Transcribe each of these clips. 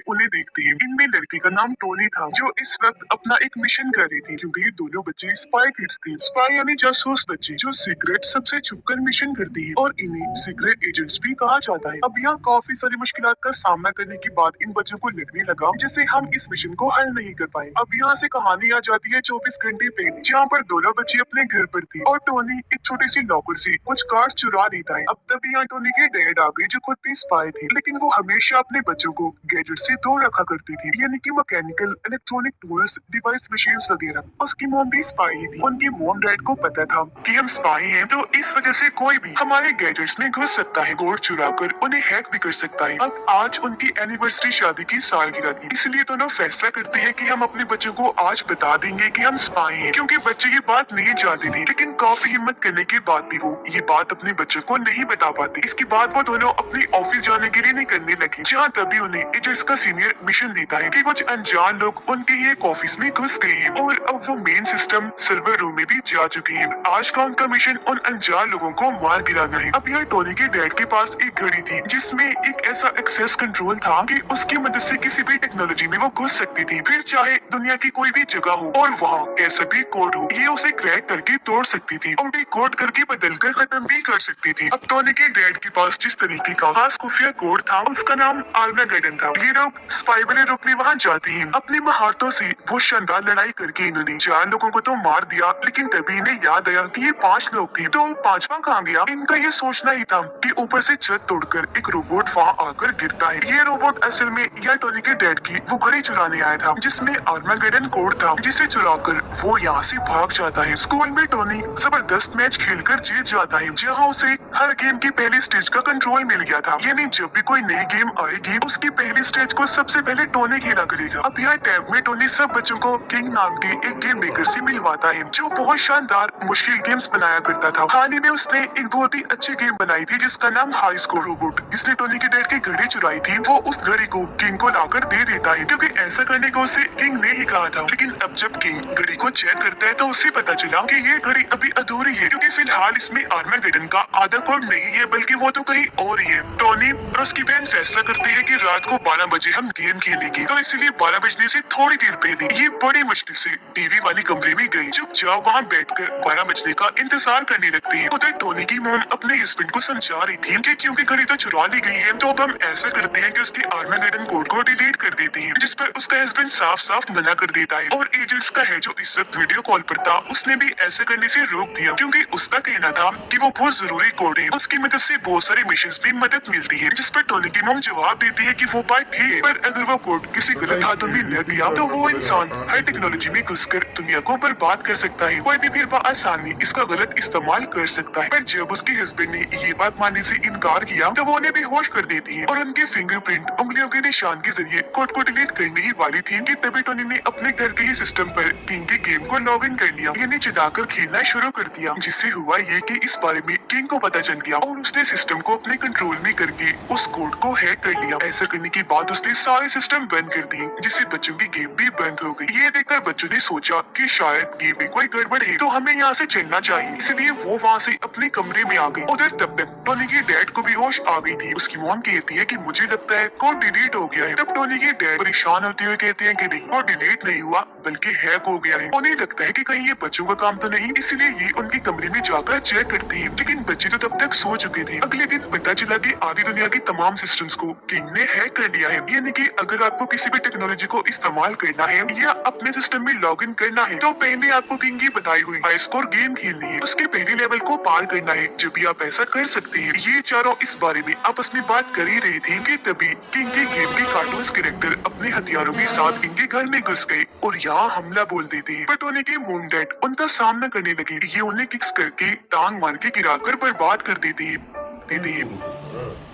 उन्हें देखते हैं। इनमें लड़के का नाम टोनी था जो इस वक्त अपना एक मिशन कर रही थी, क्योंकि ये दोनों बच्चे स्पाई किड्स थे। स्पाई यानी जासूस बच्चे जो सीक्रेट सबसे छुपकर मिशन करती है और इन्हें सीक्रेट एजेंट्स भी कहा जाता है। अब यहाँ काफी सारी मुश्किलात का सामना करने के बाद इन बच्चों को लगने लगा जैसे हम इस मिशन को हल नहीं कर पाए। अब यहाँ से कहानी आ जाती है 24 घंटे पहले, जहाँ पर दोनों बच्चे अपने घर पर थे और टोनी एक छोटी सी लॉकर से कुछ कार्ड चुरा लेता है। अब तभी यहाँ टोनी के डैड आ गए जो खुद भी स्पाई थे, लेकिन वो हमेशा अपने बच्चों को गैजेट से दूर रखा करते थे, यानी कि mechanical electronic tools device machines वगैरह। उसकी मॉम भी स्पाई ही थी। उनकी मॉम डैड को पता था कि हम स्पाई हैं, तो इस वजह से कोई भी हमारे गैजेट्स में घुस सकता है, कोड चुरा कर उन्हें हैक भी कर सकता है। अब आज उनकी एनिवर्सरी शादी की सालगिरह थी, इसलिए दोनों फैसला करते हैं कि हम अपने बच्चों को आज बता देंगे कि हम स्पाई हैं, क्योंकि बच्चे ये बात नहीं जानते थे। लेकिन काफी हिम्मत करने के बाद भी वो ये बात अपने बच्चों को नहीं बता पाते। इसके बाद वो दोनों अपने ऑफिस जाने के लिए निकलने लगे, जहाँ तभी उन्हें एजेंट्स का सीनियर मिशन देता है कि कुछ अनजान लोग उनके ही एक ऑफिस में घुस गए हैं और अब वो मेन सिस्टम सर्वर रूम में भी जा चुके हैं। आज का उनका मिशन उन अनजान लोगों को मार गिराना है। अब यह टोनी के डैड के पास एक घड़ी थी जिसमें एक ऐसा एक्सेस कंट्रोल था कि उसकी मदद से किसी भी टेक्नोलॉजी में वो घुस सकती थी, फिर चाहे दुनिया की कोई भी जगह हो और वहाँ कैसा भी कोड हो, ये उसे क्रैक करके तोड़ सकती थी और कोड करके बदल कर खत्म भी कर सकती थी। अब टोनी के डैड के पास जिस तरीके का खास खुफिया कोड था उसका नाम आर्मागेडन था। ये लोग स्पाई वाले रुकने वहाँ जाते हैं। अपनी महारतों से वो शानदार लड़ाई करके इन्होंने 4 लोगों को तो मार दिया, लेकिन तभी इन्हें याद आया कि ये 5 लोग थे, तो 5वां कहाँ गया। इनका ये सोचना ही था कि ऊपर से छत तोड़कर एक रोबोट वहाँ आकर गिरता है। ये रोबोट असल में या टोनी के डैड की वो घड़ी चुराने आया था जिसमें आर्मागेडन कोड था, जिसे चुराकर वो यहाँ से भाग जाता है। स्कूल में टोनी जबरदस्त मैच खेलकर जीत जाता है, जहाँ उसे हर गेम की पहली स्टेज का कंट्रोल मिल गया था, यानी जब भी कोई नई गेम आएगी उसकी पहली स्टेज को सबसे पहले टोनी खेला करेगा। अब यह टैब में टोनी सब बच्चों को किंग नाम के एक गेम मेकर से मिलवाता है जो बहुत शानदार मुश्किल गेम्स बनाया करता था। हाल ही में उसने एक बहुत ही अच्छी गेम बनाई थी जिसका नाम हाई स्कोर रोबोट। जिसने टोनी के डैड की घड़ी चुराई थी वो उस घड़ी को किंग को लाकर दे देता है, क्योंकि ऐसा करने को उसे किंग ने ही कहा था। लेकिन अब जब किंग घड़ी को चेक करता है तो उसे पता चला कि ये घड़ी अभी अधूरी है, क्योंकि फिलहाल इसमें आर्मागेडन का आधा कोड नहीं है बल्कि वो तो कहीं और ही है। टोनी और उसकी बहन फैसला करती है कि रात को 12 बजे हम गेम खेलेंगे, तो इसलिए 12 बजने से थोड़ी देर पहले ये बड़ी मुश्किल से टीवी वाली कमरे में गई। चुपचाप वहाँ बैठकर 12 बजने का इंतजार करने लगती है। उधर टोनी की मॉम अपने हस्बैंड को समझा रही थी कि क्योंकि घड़ी तो चुरा ली गई है, तो अब हम ऐसा करते हैं कि उसके आर्मागेडन कोड को डिलीट कर देते हैं, जिस पर उसका हस्बैंड साफ साफ मना कर देता है। और एजेंट्स का है जो इस वक्त वीडियो कॉल पर था उसने भी ऐसा करने से रोक दिया, क्योंकि उसका कहना था कि वो बहुत जरूरी कोड है, उसकी मदद से बहुत सारे मिशंस भी मदद मिलती है। जिस पर टोनी की मॉम जवाब देती है कि वो बात ठीक है, पर अगर वो कोड किसी गलत हाथों में लग गया तो वो इंसान हर टेक्नोलॉजी में घुसकर दुनिया को बर्बाद कर सकता है। कोई भी फिर आसानी इसका गलत इस्तेमाल कर सकता है। पर जब उसके हस्बैंड ने ये बात मानने से इनकार किया तो वो उन्हें बेहोश कर देती है और उनके फिंगरप्रिंट उंगलियों के निशान के जरिए कोड को डिलीट करने ही वाली थी कि तभी टोनी ने अपने घर के ही सिस्टम पर किंग के गेम को लॉग इन कर लिया, यानी चलाकर खेलना शुरू कर दिया। जिससे हुआ ये कि इस बारे में किंग को पता चल गया और उसने सिस्टम को अपने कंट्रोल में करके उस कोड को हैक कर लिया। ऐसा करने के बाद उसने सारे सिस्टम बंद कर दिए, जिससे बच्चों की गेम भी बंद हो गई। ये देखकर बच्चों ने सोचा कि शायद गेम में कोई गड़बड़ है, तो हमें यहाँ से चलना चाहिए, इसलिए वो वहाँ से अपने कमरे में आ गई। उधर तब तक टोनी के डैड को भी होश आ गई थी। उसकी मॉम कहती है कि मुझे लगता है कोड डिलीट हो गया है। तब टोनी के डैड परेशान होते हुए कहते हैं कि नहीं, कोड डिलीट नहीं हुआ बल्कि हैक हो गया है। उन्हें लगता है कि कहीं ये बच्चों का काम तो नहीं, इसलिए ये उनके कमरे में जाकर चेक करती है, लेकिन बच्चे तो तब तक सो चुके थे। अगले दिन पता चला कि आधी दुनिया की तमाम सिस्टम्स को किंग ने हैक कर लिया है, यानी कि अगर आपको किसी भी टेक्नोलॉजी को इस्तेमाल करना है या अपने सिस्टम में लॉग इन करना है तो पहले आपको किंग की बताई हुई हाई स्कोर गेम खेलनी है, उसके पहले लेवल को पार करना है, जब भी आप ऐसा कर सकते हैं। ये चारों इस बारे में आपस में बात कर ही रही थी कि तभी किंग के गेम के कार्टून कैरेक्टर अपने हथियारों के साथ इनके घर में घुस गए और यहाँ हमला बोल देते हैं। पर टोनी के मॉम डैड उनका सामना करने लगे। ये उन्हें किक्स करके टांग मार के गिराकर बर्बाद कर देते हैं।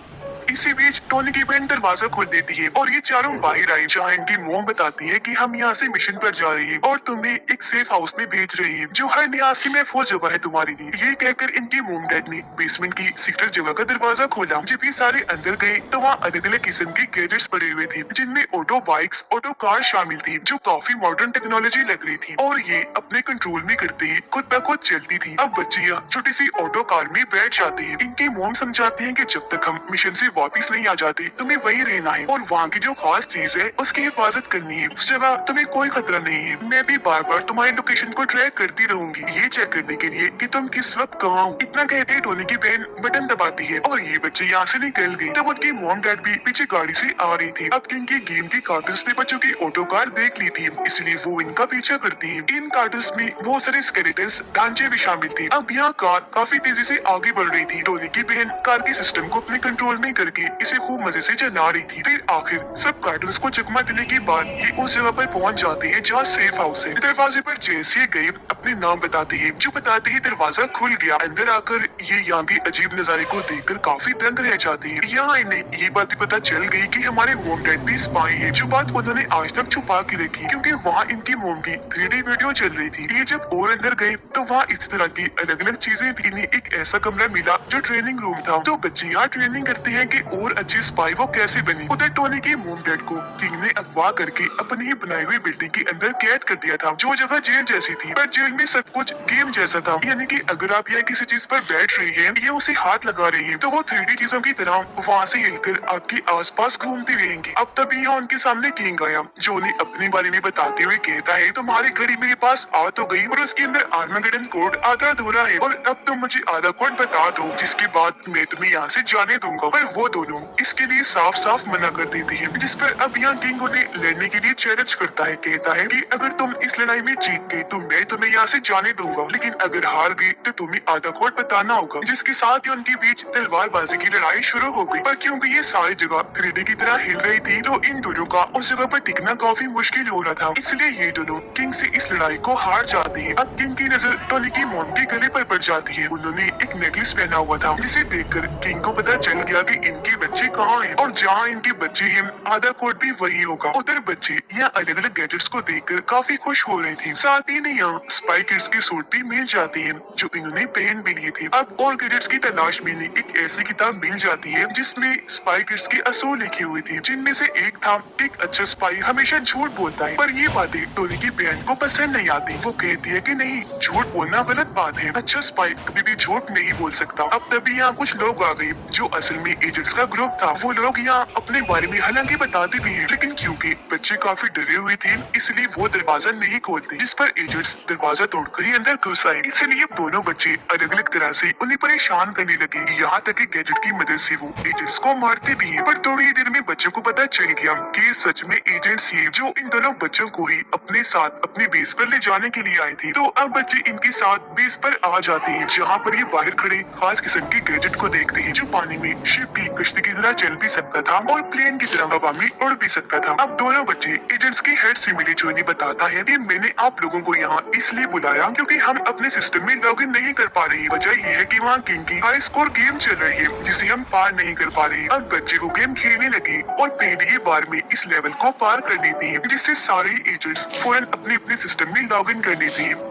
इसी बीच टोनी की बहन दरवाजा खोल देती है और ये चारों बाहर आए, जहाँ इनकी मॉम बताती है कि हम यहाँ से मिशन पर जा रही है और तुम्हें एक सेफ हाउस में भेज रही है जो हर 89 में फौज जगह है तुम्हारी लिए। ये कहकर इनकी मॉम डैड ने बेसमेंट की सीक्रेट जगह का दरवाजा खोला। जब ये सारे अंदर गए तो वहाँ अलग अलग किस्म के गैजेट्स पड़े हुए थे, जिनमें ऑटो बाइक्स, ऑटो कार शामिल थी जो काफी मॉडर्न टेक्नोलॉजी लग रही थी और ये अपने कंट्रोल में करते ही खुद ब खुद चलती थी। अब बच्चे छोटी सी ऑटो कार में बैठ जाते हैं। इनकी मॉम समझाती है कि जब तक हम मिशन से वापिस नहीं आ जाते, तुम्हें वही रहना है और वहाँ की जो खास चीज है उसकी हिफाजत करनी है। उस जगह तुम्हें कोई खतरा नहीं है। मैं भी बार बार तुम्हारी लोकेशन को ट्रैक करती रहूंगी, ये चेक करने के लिए कि तुम किस वक्त कहाँ हो। इतना कहते ही टोनी की बहन बटन दबाती है और ये बच्चे यहाँ से निकल गए। तब उनकी मॉम डैड भी पीछे गाड़ी से आ रही थी। अब किंग की गेम की कार्टून्स ने बच्चों की ऑटो कार देख ली थी, इसलिए वो इनका पीछा करती है। इन कार्टून्स में बहुत सारे स्केलेटन्स ढांचे भी शामिल थे। अब यहाँ कार काफी तेजी से आगे बढ़ रही थी। टोनी की बहन कार के सिस्टम को अपने कंट्रोल में करके इसे खूब मजे से चला रही थी। फिर आखिर सब कार्टून्स को चकमा देने के बाद ये उस जगह पर पहुंच जाते हैं जहाँ सेफ हाउस है। दरवाजे पर जैसे ही गए अपने नाम बताते हैं, जो बताते ही दरवाजा खुल गया। अंदर आकर ये यहाँ के अजीब नजारे को देखकर काफी दंग रह जाते हैं। यहाँ इन्हें ये बात भी पता चल गई कि हमारे मोम डैड भी स्पाई है, जो बात उन्होंने आज तक छुपा के रखी, क्योंकि वहाँ इनकी मोम की 3D वीडियो चल रही थी। ये जब और अंदर गए तो वहाँ इस तरह की अलग अलग चीजें थी। इन्हें एक ऐसा कमरा मिला जो ट्रेनिंग रूम था, तो बच्चे यहाँ ट्रेनिंग करते हैं कि और अच्छे स्पाई वो कैसे बने। उधर टोनी के मोम डैड को किंग ने अगवा करके अपनी ही बनाई हुई बिल्डिंग के अंदर कैद कर दिया था, जो जगह जेल जैसी थी, पर जेल में सब कुछ गेम जैसा था। यानी कि अगर आप यहाँ किसी चीज पर बैठ रही है या उसे हाथ लगा रही है तो वो 3D चीजों की तरह वहाँ से हिलकर आपके आसपास घूमती रहेंगी। अब तभी यहाँ उनके सामने किंग आया, जो उन्हें अपने बारे में बताते हुए कहता है तुम्हारी घड़ी मेरे पास आ तो गई और उसके अंदर आर्मागेडन कोड आधा अधूरा है और अब तुम मुझे आधा कोड बता दो, जिसके बाद मैं तुम्हें यहाँ से जाने दूंगा। पर वो दोनों इसके लिए साफ साफ मना कर देती है, जिस पर अब यहाँ किंग उन्हें लड़ने के लिए चैलेंज करता है। कहता है कि अगर तुम इस लड़ाई में जीत गए तो मैं तुम्हें यहाँ से जाने दूंगा, लेकिन अगर हार गई तो तुम्हें आधा कोड बताना होगा। जिसके साथ ही उनके बीच तलवारबाजी की लड़ाई शुरू हो गई। पर क्योंकि ये सारी जगह 3D की तरह हिल रही थी तो इन दोनों का उस जगह पर टिकना काफी मुश्किल हो रहा था, इसलिए ये दोनों किंग से इस लड़ाई को हार जाते हैं। अब किंग की नजर टोनी की मोम के गले पर पड़ जाती है। उन्होंने एक नेकलेस पहना हुआ था, जिसे देखकर किंग को पता चल गया कि इनके बच्चे कहाँ हैं और जहाँ इनके बच्चे हैं आधा कोड भी वही होगा। उधर बच्चे यहाँ अलग अलग गैजेट्स को देखकर काफी खुश हो रहे थे। साथ ही नहीं यहाँ स्पाई किड्स के सूट भी मिल जाते हैं जो इन्होंने पहन भी लिए थे। अब और गैजेट्स की तलाश में इन्हें एक ऐसी किताब मिल जाती है जिसमें स्पाई किड्स के असूल लिखे हुए थे, जिनमें से एक था एक अच्छा स्पाई हमेशा झूठ बोलता है। पर ये बातें टोनी की बहन को पसंद नहीं आती। वो कहती है कि नहीं, झूठ बोलना गलत बात है, अच्छा स्पाई कभी भी झूठ नहीं बोल सकता। अब तभी यहाँ कुछ लोग आ गए जो असल में एजेंट्स का ग्रुप था। वो लोग यहाँ अपने बारे में हालांकि बताते भी हैं, लेकिन क्योंकि बच्चे काफी डरे हुए थे इसलिए वो दरवाजा नहीं खोलते, जिस पर एजेंट्स दरवाजा तोड़कर ही अंदर घुस आए। इसलिए दोनों बच्चे अलग अलग तरह से उन्हें परेशान करने लगे, यहाँ तक कि गैजेट की मदद से वो एजेंट्स को मारते भी हैं। पर थोड़ी ही देर में बच्चों को पता चल गया कि सच में एजेंट्स ये जो इन दोनों बच्चों को ही अपने साथ अपने बेस पर ले जाने के लिए आए थे। तो अब बच्चे इनके साथ बेस पर आ जाते हैं, जहाँ पर ये बाहर खड़े खास किस्म के गैजेट को देखते हैं, जो पानी में शिप की कश्ती की तरह चल भी सकता था और प्लेन की तरह हवा में उड़ भी सकता था। अब दोनों बच्चे एजेंट्स के हेड से मिले, जो इन्हें बताता है कि मैंने आप लोगों को यहाँ इसलिए बुलाया क्योंकि हम अपने सिस्टम में लॉगिन नहीं कर पा रहे। वजह यह है कि वहाँ किंग की हाई स्कोर गेम चल रही है जिसे हम पार नहीं कर पा रहे। अब बच्चे को गेम खेलने लगे और पहली बार में इस लेवल को पार कर लेते हैं, जिससे सारे एजेंट्स फौरन अपने अपने सिस्टम में लॉगिन कर लेते हैं।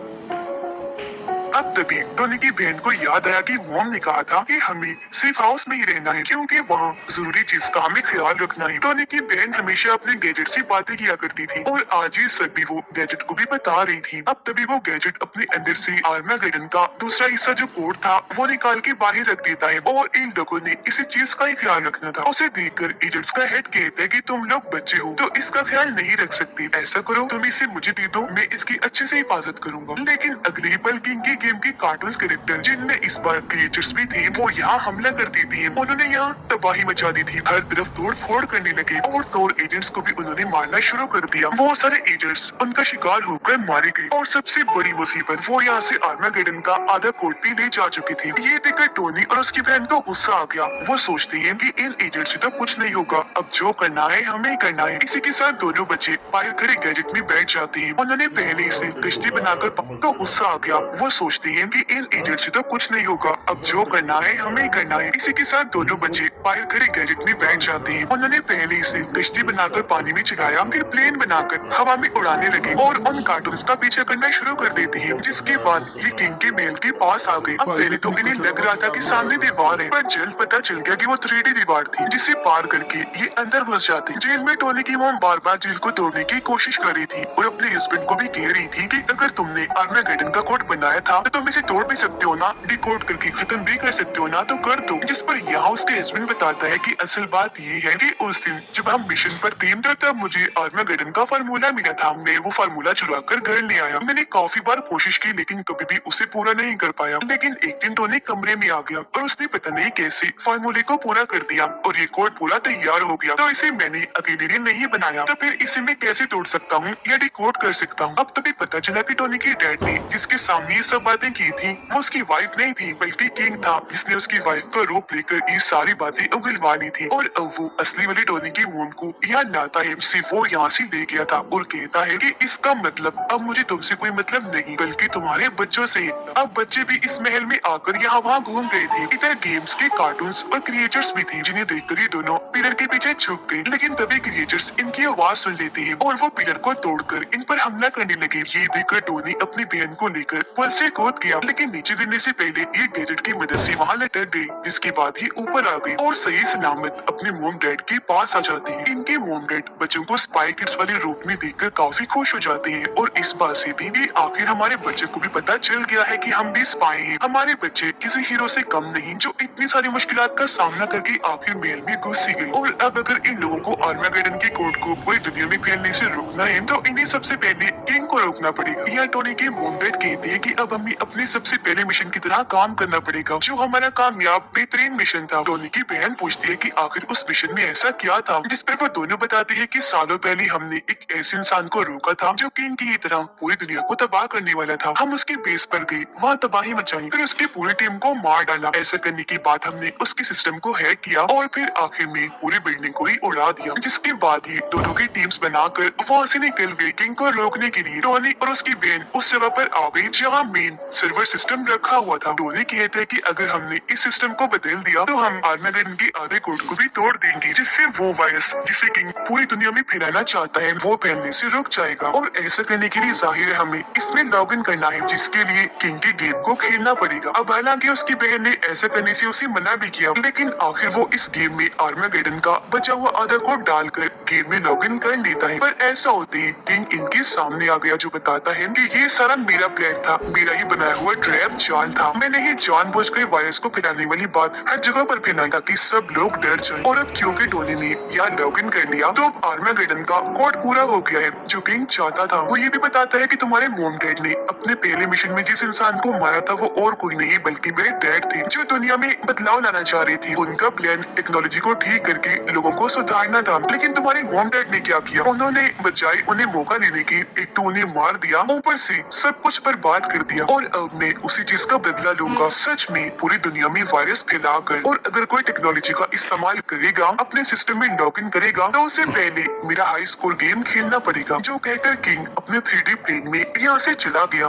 अब तभी टोनी की बहन को याद आया कि मॉम ने कहा था कि हमें सेफ हाउस में ही रहना है क्योंकि वहाँ जरूरी चीज का हमें ख्याल रखना है। टोनी की बहन हमेशा अपने गैजेट से बातें किया करती थी और आज ये सब भी वो गैजेट को भी बता रही थी। अब तभी वो गैजेट अपने अंदर से आर्मागेडन का दूसरा हिस्सा जो कोड था वो निकाल के बाहर रख देता है और इन लोगों ने इसी चीज का ही ख्याल रखना था। उसे देखकर एजेंट्स का हेड कहता है कि तुम लोग बच्चे हो तो इसका ख्याल नहीं रख सकते, ऐसा करो तुम इसे मुझे दे दो, मैं इसकी अच्छे से हिफाजत करूंगा। लेकिन अगले ही पल किंग की गेम की कार्टून कैरेक्टर जिनमें इस बार क्रिएचर्स भी थे वो यहाँ हमला कर देती है। उन्होंने यहाँ तबाही मचा दी थी, हर तरफ तोड़ फोड़ करने लगे और तोड़ एजेंट्स को भी उन्होंने मारना शुरू कर दिया। बहुत सारे एजेंट्स उनका शिकार होकर मारे गए और सबसे बड़ी मुसीबत वो यहाँ से आर्मागेडन का आधा कोड भी ले जा चुके थे। ये देखकर टोनी और उसकी बहन को गुस्सा आ गया। वो सोचते हैं कि इन एजेंट्स से तो कुछ नहीं होगा, अब जो करना है हमें करना है। इसी के साथ दोनों बच्चे पायल खड़े गैजेट में बैठ जाते हैं। उन्होंने पहले से कश्ती बनाकर तो गुस्सा आ गया। वो सोचते हैं कि इन एजेंट से तो कुछ नहीं होगा, अब जो करना है हमें करना है। इसी के साथ दोनों बच्चे पायल खड़े गैजेट में बैठ जाते हैं। उन्होंने पहले से कश्ती बनाकर पानी में चलाया, फिर प्लेन बनाकर हवा में उड़ाने लगे और उन कार्टून्स का पीछा करना शुरू कर देते हैं। जिसके बाद ये किंग के महल के पास आ गए। अब पहले तो इन्हें लग रहा था कि सामने दीवार है, पर जल्द पता चल गया कि वो 3D दीवार थी जिसे पार करके ये अंदर घुस जाते। जेल में टोनी की मॉम बार बार जेल को तोड़ने की कोशिश कर रही थी और अपने हस्बैंड को भी कह रही थी कि अगर तुमने आर्मागेडन का कोड बनाया था तो तुम इसे तोड़ भी सकते हो ना, डिकोड करके खत्म भी कर सकते हो ना, तो कर दो। जिस पर यहाँ उसके हस्बैंड बताता है कि असल बात ये है कि उस दिन जब हम मिशन पर थे तो तब मुझे आर्मागेडन का फार्मूला मिला था। मैं वो फार्मूला चुरा कर घर ले आया। मैंने काफी बार कोशिश की लेकिन कभी भी उसे पूरा नहीं कर पाया। लेकिन एक दिन टोनी कमरे में आ गया और उसने पता नहीं कैसे फार्मूले को पूरा कर दिया और ये कोड पूरा तैयार हो गया। तो इसे मैंने अकेले ने नहीं बनाया, तो फिर इसे मैं कैसे तोड़ सकता हूँ या डिकोड कर सकता हूँ। अब तभी पता चला कि टोनी की डैड ने जिसके सामने ये सब बातें की थी वो उसकी वाइफ नहीं थी बल्कि किंग था, जिसने उसकी वाइफ पर रोप लेकर ये सारी बातें उगलवा ली थी। और अब वो असली वाली टोनी की वोम को यहाँ लाता है जिसे वो यहाँ से ले गया था और कहता है कि इसका मतलब अब मुझे तुमसे कोई मतलब नहीं बल्कि तुम्हारे बच्चों से। अब बच्चे भी इस महल में आकर यहाँ वहाँ घूम रहे थे। इधर गेम्स के कार्टून्स और क्रिएचर्स भी थे जिन्हें देखकर ये दोनों पिलर के पीछे छुप गए। लेकिन तभी क्रिएचर्स इनकी आवाज सुन लेते हैं और वो पिलर को तोड़कर इन पर हमला करने लगे। ये देखकर टोनी अपनी बहन को लेकर पुल से कूद गया, लेकिन नीचे गिरने से पहले ये गैजेट की मदद से वहाँ लटक गई, जिसके बाद ही ऊपर आ गई और सही सलामत अपने मोम डैड के पास आ जाती है। इनके मोम डैड बच्चों को स्पाई किड्स वाले रूप में देखकर काफी खुश हो जाते हैं और इस बात से भी कि आखिर हमारे बच्चे को भी पता चल गया है कि हम भी स्पाई हैं। हमारे बच्चे किसी हीरो से कम नहीं जो इतनी सारी मुश्किलात का सामना करके आखिर महल में घुस ही गए। और अब अगर इन लोगों को आर्मागेडन के कोड को पूरी दुनिया में फैलने से रोकना है तो इन्हें सबसे पहले किंग को रोकना पड़ेगा। यहाँ टोनी के मोम डैड कहते हैं कि अब हमें अपने सबसे पहले मिशन की तरह काम करना पड़ेगा जो हमारा कामयाब बेहतरीन मिशन था। टोनी की बहन पूछती है कि आखिर उस मिशन में ऐसा क्या था, जिस पर वो दोनों बताते हैं कि सालों पहले हमने एक ऐसे इंसान को रोका था जो किंग की तरह पूरी दुनिया को तबाह करने वाला था। हम उसके बेस पर गए, वहाँ तबाही मचाई, फिर उसकी पूरी टीम को मार डाला। ऐसा करने के बाद हमने उसके सिस्टम को हैक किया और फिर आखिर में पूरी बिल्डिंग को ही उड़ा दिया, जिसके बाद ही दोनों की टीम्स बनाकर वहाँ से निकल गई। किंग को रोकने के लिए टोनी और उसकी बहन उस जगह पर आ गई जहाँ मेन सर्वर सिस्टम रखा हुआ था। टोनी कहते हैं कि अगर हमने इस सिस्टम को बदल दिया तो हम आर्मागेडन के आधे कोड को भी तोड़ देंगे, जिससे वो वायरस जिसे किंग पूरी दुनिया में फैलाना चाहता है वो फैलने से रुक जाएगा। और ऐसा करने के लिए जाहिर है हमें इसमें लॉग इन करना है, जिसके लिए किंग के गेम को खेलना पड़ेगा। अब हालांकि उसकी बहन ने ऐसा करने से उसे मना भी किया, लेकिन आखिर वो इस गेम में आर्मागेडन का बचा हुआ आधा कोड डालकर गेम में लॉग इन कर लेता है। पर ऐसा होते ही किंग इनके सामने आ गया जो बताता है कि ये सारा मेरा प्लान था, मेरा ही बनाया हुआ ट्रैप जाल था। मैंने ही जानबूझकर वायरस को फैलाने वाली बात हर जगह पर फैलाई ताकि सब लोग डर जाएं। और अब क्योंकि टोनी ने यहाँ लॉग इन कर लिया तो अब आर्मागेडन का कोड पूरा हो गया है जो किंग चाहता था। वो ये भी बताता है कि तुम्हारे मोम डैड ने अपने पहले मिशन में जिस इंसान को मारा था वो और कोई नहीं बल्कि मेरे डैड थे जो दुनिया में बदलाव लाना चाह रहे थे। उनका प्लान टेक्नोलॉजी को ठीक करके लोगों को सुधारना था, लेकिन तुम्हारे मोम डैड ने क्या किया, उन्होंने बजाय उन्हें मौका देने की एक तो उन्हें मार दिया, ऊपर से सब कुछ बर्बाद कर दिया। और अब मैं उसी चीज का बदला लूंगा, सच में पूरी दुनिया में वायरस फैलाकर। और अगर कोई टेक्नोलॉजी का इस्तेमाल करेगा, अपने सिस्टम में लॉग इन करेगा तो उसे पहले मेरा हाई स्कोर गेम खेलना पड़ेगा। जो कहकर किंग अपने 3D प्लेन में यहाँ से चला गया।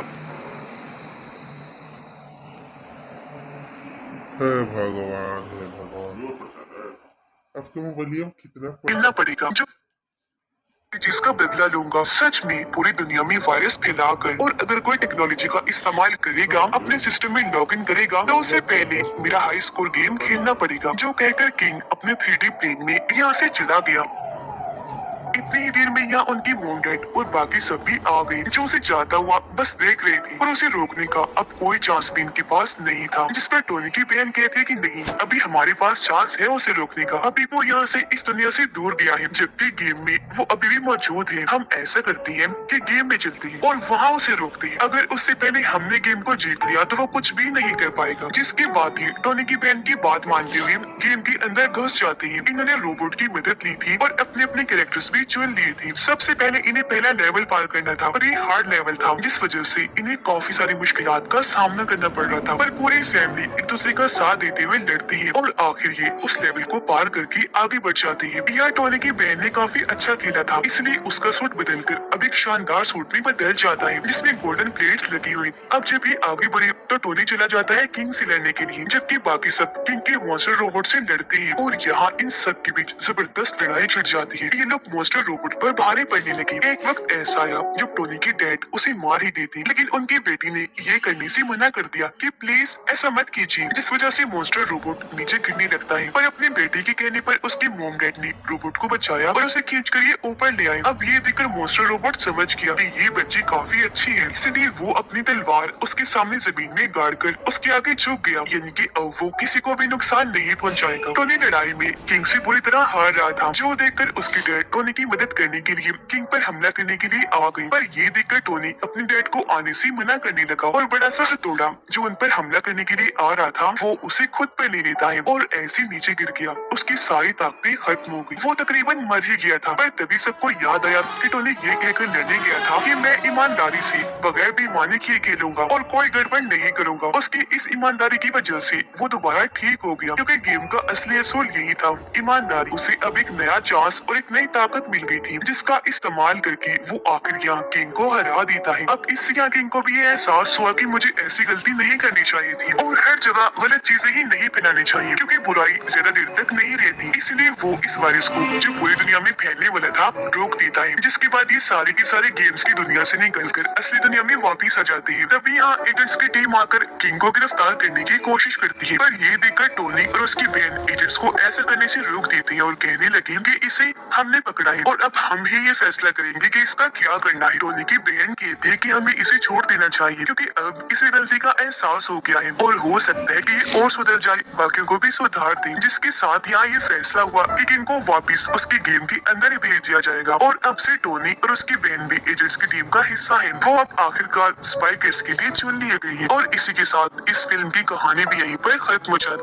हे भगवान, हे भगवान, अब तो विलियम कितना खेलना पड़ेगा जो जिसका बदला लूंगा, सच में पूरी दुनिया में वायरस फैलाकर। और अगर कोई टेक्नोलॉजी का इस्तेमाल करेगा, अपने सिस्टम में लॉग इन करेगा तो उसे पहले मेरा हाई स्कोर गेम खेलना पड़ेगा। जो कहकर किंग अपने 3D प्लेन में यहाँ से चला गया। इतनी ही देर में यहाँ उनकी मोम डैड और बाकी सब भी आ गए जो उसे जाता हुआ बस देख रहे थे और उसे रोकने का अब कोई चांस भी इनके पास नहीं था। जिस पर टोनी की बहन कहती है कि नहीं, अभी हमारे पास चांस है उसे रोकने का। अभी वो यहाँ से इस दुनिया से दूर गया है, जबकि गेम में वो अभी भी मौजूद है। हम ऐसा करते हैं कि गेम में चलते हैं और वहाँ उसे रोकते हैं। अगर उससे पहले हमने गेम को जीत लिया तो वो कुछ भी नहीं कर पाएगा। जिसके बाद ही टोनी की बहन की बात मानते हुए गेम के अंदर घुस जाते हैं। इन्होंने रोबोट की मदद ली थी और अपने अपने कैरेक्टर्स भी चुन लिए थे। सबसे पहले इन्हें पहला लेवल पार करना था और ये हार्ड लेवल था, जिस वजह से इन्हें काफी सारी मुश्किलात का सामना करना पड़ रहा था। पर पूरी फैमिली एक दूसरे का साथ देते हुए लड़ती है और आखिर ये उस लेवल को पार करके आगे बढ़ जाती है। यहाँ टोनी की बहन ने काफी अच्छा खेला था, इसलिए उसका सूट बदलकर अब एक शानदार सूट में बदल जाता है जिसमें गोल्डन प्लेट्स लगी हुई। अब जब ये आगे बढ़े तो टोनी चला जाता है किंग से लड़ने के लिए, जबकि बाकी सब किंग के मॉन्स्टर रोबोट से लड़ते हैं। और यहाँ इन सब के बीच जबरदस्त लड़ाई छिड़ जाती है। ये लोग मॉन्स्टर रोबोट पर भारी पड़ने लगी। एक वक्त ऐसा आया जब टोनी की डैड उसे मार ही देते, लेकिन उनकी बेटी ने ये करने से मना कर दिया कि प्लीज ऐसा मत कीजिए, जिस वजह से मॉन्स्टर रोबोट नीचे गिरने लगता है। पर अपनी बेटी के कहने पर उसकी मॉम डैड ने रोबोट को बचाया और उसे खींचकर ये ऊपर ले आए। अब ये देखकर मॉन्स्टर रोबोट समझ गया कि ये बच्ची काफी अच्छी है, इसलिए वो अपनी तलवार उसके सामने जमीन में गाड़ कर उसके आगे झुक गया, यानी कि अब वो किसी को भी नुकसान नहीं पहुंचाएगा। टोनी लड़ाई में किंग से बुरी तरह हार रहा था, जो देखकर उसकी डैड टोनी की मदद करने के लिए किंग पर हमला करने के लिए आ गई। पर ये देखकर टोनी अपने डैड को आने से मना करने लगा और बड़ा सा हथौड़ा जो उन पर हमला करने के लिए आ रहा था वो उसे खुद पर ले लेता है और ऐसे नीचे गिर गया। उसकी सारी ताकतें खत्म हो गई, वो तकरीबन मर ही गया था। पर तभी सबको याद आया कि टोनी ये कहकर लड़ने गया था कि मैं ईमानदारी से बगैर बेईमानी किए खेलूंगा और कोई गड़बड़ नहीं करूंगा। उसकी इस ईमानदारी की वजह से वो दोबारा ठीक हो गया, क्योंकि गेम का असली असूल यही था, ईमानदारी। उसे अब एक नया चांस और एक नई ताकत मिल गई थी, जिसका इस्तेमाल करके वो आखिर यहाँ किंग को हरा देता है। अब इस यहाँ किंग को भी ये एहसास हुआ कि मुझे ऐसी गलती नहीं करनी चाहिए थी और हर जगह गलत चीजें ही नहीं फैलानी चाहिए, क्योंकि बुराई ज्यादा देर तक नहीं रहती। इसलिए वो इस वायरस को जो पूरी दुनिया में फैलने वाला था रोक देता है, जिसके बाद ये सारे के सारे गेम्स की दुनिया से निकलकर असली दुनिया में वापिस आ जाते हैं। तभी यहाँ एजेंट्स की टीम आकर किंग को गिरफ्तार करने की कोशिश करती है, पर ये देखकर टोनी और उसकी बहन एजेंट्स को ऐसा करने से रोक देती है और कहने लगे कि इसे हमने पकड़ा है और अब हम ही ये फैसला करेंगे कि इसका क्या करना है। टोनी की बहन कहती है कि हमें इसे छोड़ देना चाहिए, क्योंकि अब इसे गलती का एहसास हो गया है और हो सकता है कि ये और सुधर जाए, बाकियों को भी सुधार दे। जिसके साथ यहाँ ये फैसला हुआ कि किंग को वापिस उसकी गेम के अंदर ही भेज दिया जाएगा और अब से टोनी और उसकी बहन भी एजेंट्स की टीम का हिस्सा है। वो अब आखिरकार स्पाई किड्स के लिए चुन लिए गए हैं और इसी के साथ इस फिल्म की कहानी भी यहीं पर खत्म हो जाती है।